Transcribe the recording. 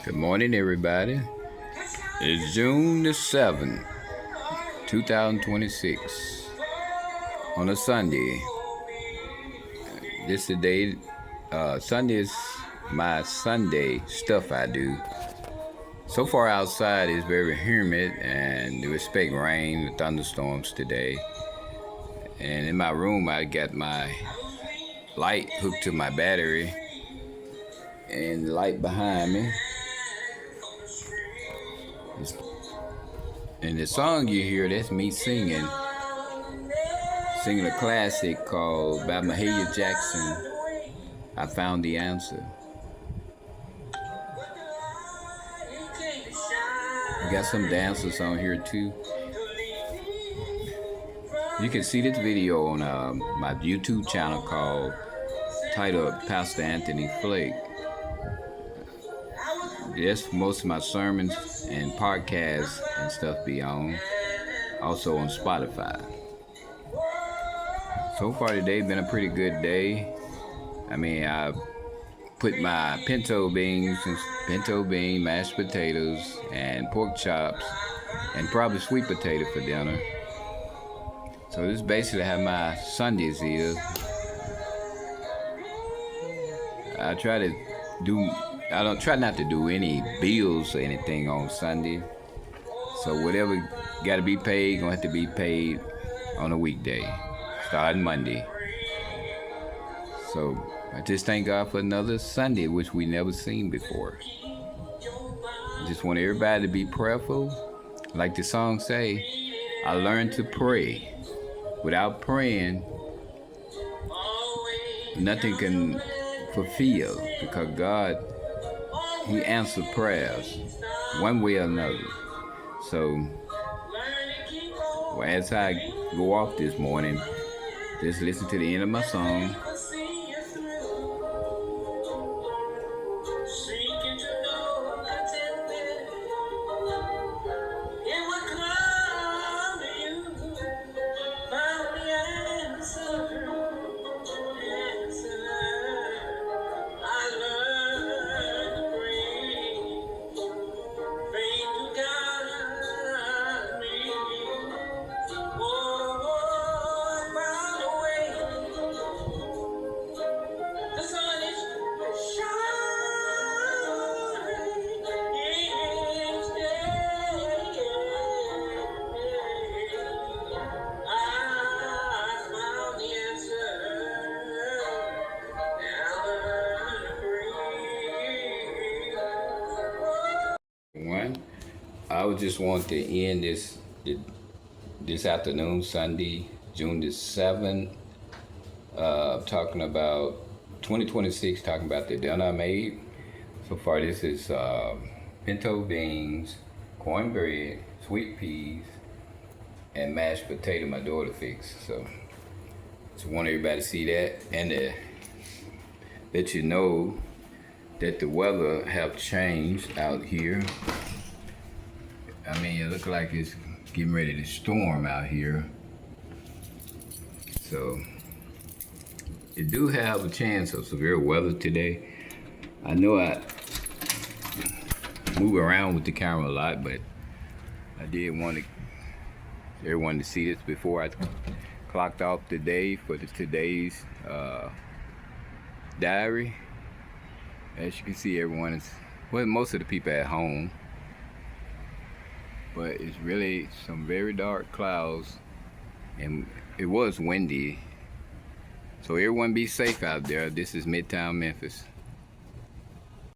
Good morning, everybody. It's June the 7th, 2026, on a Sunday. This is the day, Sunday is my Sunday stuff I do. So far outside is very humid and we expect rain and thunderstorms today. And in my room, I got my light hooked to my battery and the light behind me. And the song you hear, that's me singing a classic called by Mahalia Jackson, I Found the Answer. I got some dancers on here too. You can see this video on my YouTube channel titled Pastor Anthony Flake. That's most of my sermons and podcasts and stuff be on. Also on Spotify. So far today been a pretty good day. I mean, I put my pinto beans, mashed potatoes, and pork chops, and probably sweet potato for dinner. So this is basically how my Sundays is. I don't try not to do any bills or anything on Sunday. So whatever got to be paid, gonna have to be paid on a weekday, starting Monday. So I just thank God for another Sunday, which we never seen before. I just want everybody to be prayerful. Like the song say, I learned to pray. Without praying, nothing can fulfill, because God, He answered prayers one way or another. So as I go off this morning, just listen to the end of my song. I would just want to end this afternoon, Sunday, June the 7th, talking about 2026, talking about the dinner I made. So far, this is pinto beans, cornbread, sweet peas, and mashed potato my daughter fixed. So just want everybody to see that, and to let you know that the weather have changed out here. I mean, it looks like it's getting ready to storm out here. So it do have a chance of severe weather today. I know I move around with the camera a lot, but I did want everyone to see this before I clocked off today for today's diary. As you can see, most of the people at home. But it's really some very dark clouds, and it was windy. So everyone be safe out there. This is Midtown Memphis.